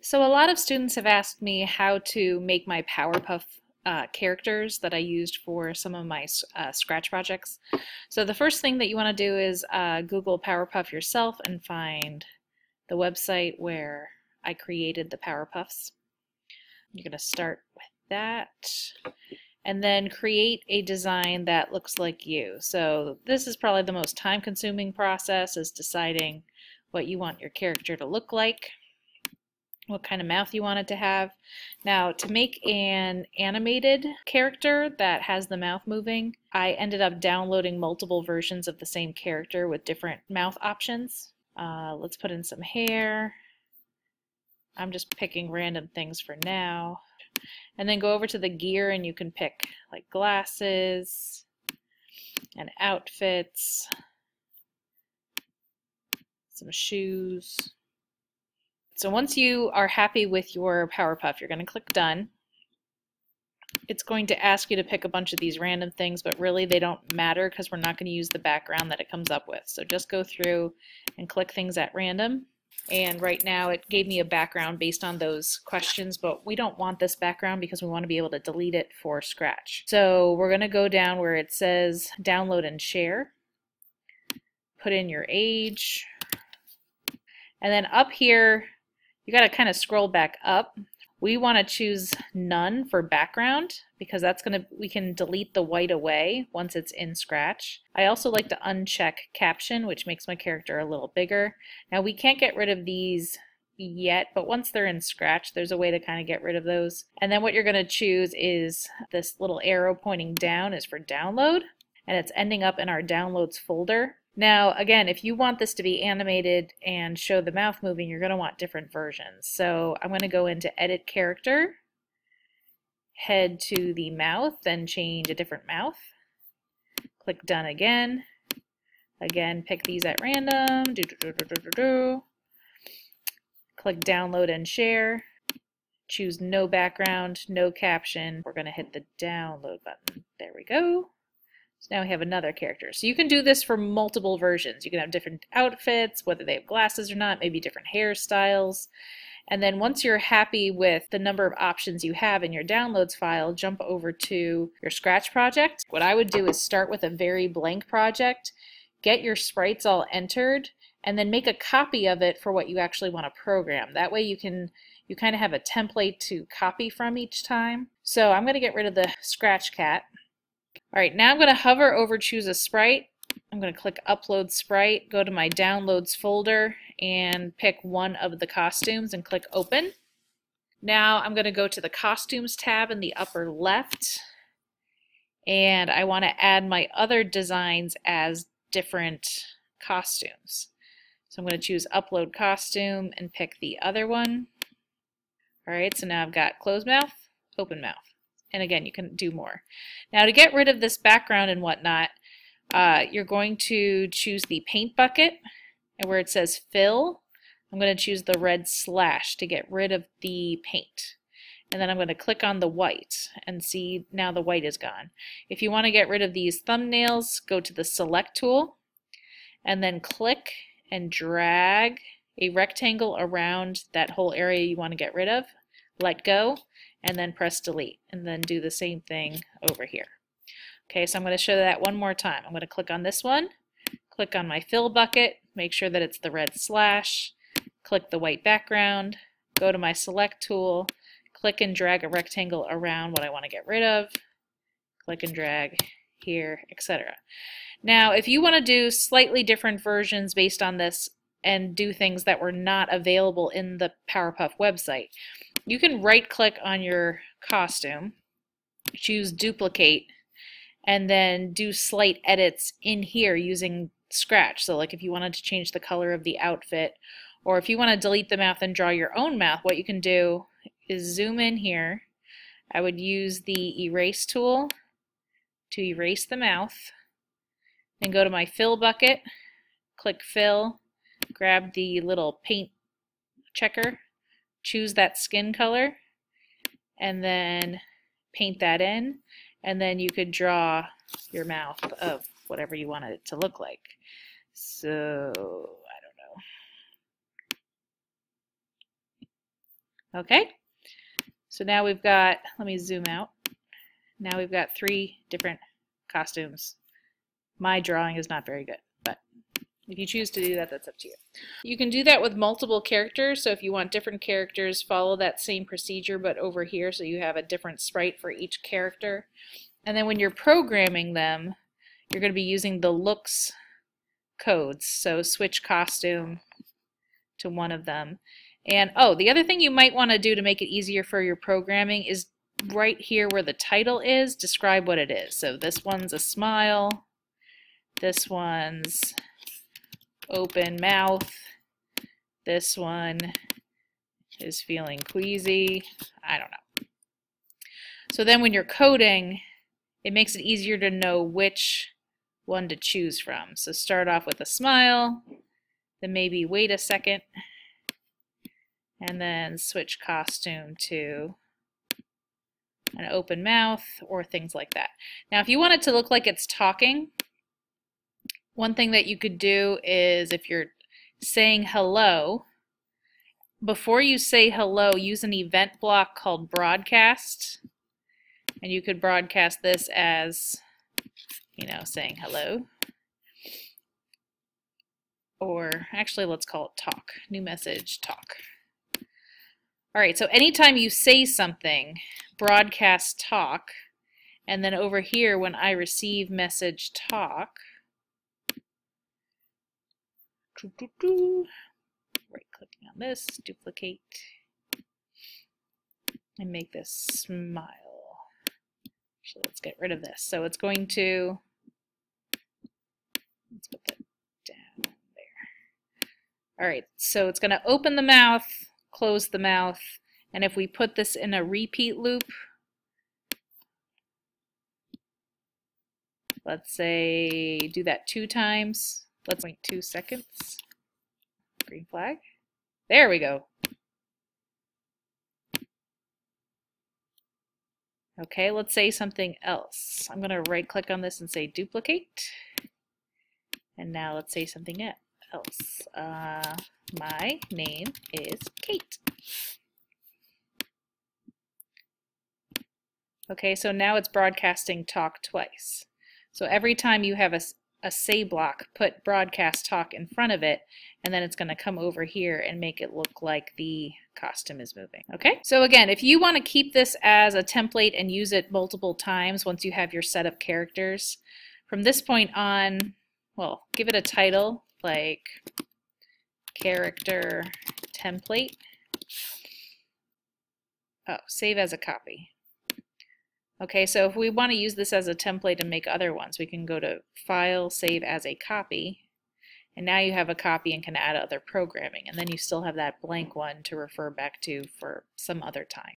So a lot of students have asked me how to make my Powerpuff characters that I used for some of my Scratch projects. So the first thing that you want to do is Google Powerpuff yourself and find the website where I created the Powerpuffs. You're going to start with that and then create a design that looks like you. So this is probably the most time-consuming process, is deciding what you want your character to look like, what kind of mouth you want it to have. Now, to make an animated character that has the mouth moving, I ended up downloading multiple versions of the same character with different mouth options. Let's put in some hair. I'm just picking random things for now. And then go over to the gear and you can pick like glasses and outfits, some shoes. So once you are happy with your Powerpuff, you're going to click Done. It's going to ask you to pick a bunch of these random things, but really they don't matter because we're not going to use the background that it comes up with. So just go through and click things at random. And right now it gave me a background based on those questions, but we don't want this background because we want to be able to delete it for Scratch. So we're going to go down where it says Download and Share. Put in your age. And then up here, you got to kind of scroll back up. We want to choose none for background because we can delete the white away once it's in Scratch. I also like to uncheck caption, which makes my character a little bigger. Now we can't get rid of these yet, but once they're in Scratch, there's a way to kind of get rid of those. And then what you're going to choose is this little arrow pointing down is for download, and it's ending up in our downloads folder. Now, again, if you want this to be animated and show the mouth moving, you're going to want different versions. So I'm going to go into Edit Character, head to the mouth, then change a different mouth. Click Done again. Again, pick these at random. Click Download and Share. Choose No Background, No Caption. We're going to hit the Download button. There we go. So now we have another character. So you can do this for multiple versions. You can have different outfits, whether they have glasses or not, maybe different hairstyles. And then once you're happy with the number of options you have in your downloads file, jump over to your Scratch project. What I would do is start with a very blank project, get your sprites all entered, and then make a copy of it for what you actually want to program. That way you kind of have a template to copy from each time. So I'm going to get rid of the Scratch cat. All right, now I'm going to hover over Choose a Sprite. I'm going to click Upload Sprite, go to my Downloads folder, and pick one of the costumes and click Open. Now I'm going to go to the Costumes tab in the upper left, and I want to add my other designs as different costumes. So I'm going to choose Upload Costume and pick the other one. All right, so now I've got Closed Mouth, Open Mouth. And again, you can do more. Now to get rid of this background and whatnot, you're going to choose the paint bucket, and where it says fill, I'm going to choose the red slash to get rid of the paint. And then I'm going to click on the white and see now the white is gone. If you want to get rid of these thumbnails, go to the select tool and then click and drag a rectangle around that whole area you want to get rid of. Let go, and then press delete, and then do the same thing over here. Okay, so I'm going to show that one more time. I'm going to click on this one, click on my fill bucket, make sure that it's the red slash, click the white background, go to my select tool, click and drag a rectangle around what I want to get rid of, click and drag here, etc. Now, if you want to do slightly different versions based on this and do things that were not available in the Powerpuff website, you can right-click on your costume, choose Duplicate, and then do slight edits in here using Scratch. So like if you wanted to change the color of the outfit, or if you want to delete the mouth and draw your own mouth, what you can do is zoom in here. I would use the Erase tool to erase the mouth, and go to my fill bucket, click Fill, grab the little paint checker, choose that skin color, and then paint that in, and then you could draw your mouth of whatever you wanted it to look like. So, I don't know. Okay, so now we've got, let me zoom out. Now we've got 3 different costumes. My drawing is not very good, but if you choose to do that, that's up to you. You can do that with multiple characters, so if you want different characters, follow that same procedure, but over here, so you have a different sprite for each character. And then when you're programming them, you're going to be using the looks codes, so switch costume to one of them. And oh, the other thing you might want to do to make it easier for your programming is right here where the title is, describe what it is. So this one's a smile, this one's open mouth, this one is feeling queasy, I don't know. So then when you're coding, it makes it easier to know which one to choose from. So start off with a smile, then maybe wait a second, and then switch costume to an open mouth or things like that. Now if you want it to look like it's talking, one thing that you could do is if you're saying hello, before you say hello, use an event block called broadcast, and you could broadcast this as, you know, saying hello. Or actually, let's call it talk. New message, talk. All right, so anytime you say something, broadcast talk, and then over here when I receive message talk, right clicking on this, duplicate, and make this smile. Actually, let's get rid of this. So it's going to, let's put that down there. All right, so it's going to open the mouth, close the mouth, and if we put this in a repeat loop, let's say do that 2 times. Let's wait 2 seconds. Green flag. There we go. Okay, let's say something else. I'm going to right click on this and say duplicate. And now let's say something else. My name is Kate. Okay, so now it's broadcasting talk twice. So every time you have a say block, put broadcast talk in front of it, and then it's going to come over here and make it look like the costume is moving. Okay, so again, if you want to keep this as a template and use it multiple times once you have your set of characters, from this point on, well, give it a title like character template. Oh, save as a copy. Okay, so if we want to use this as a template and make other ones, we can go to File, Save as a Copy, and now you have a copy and can add other programming, and then you still have that blank one to refer back to for some other time.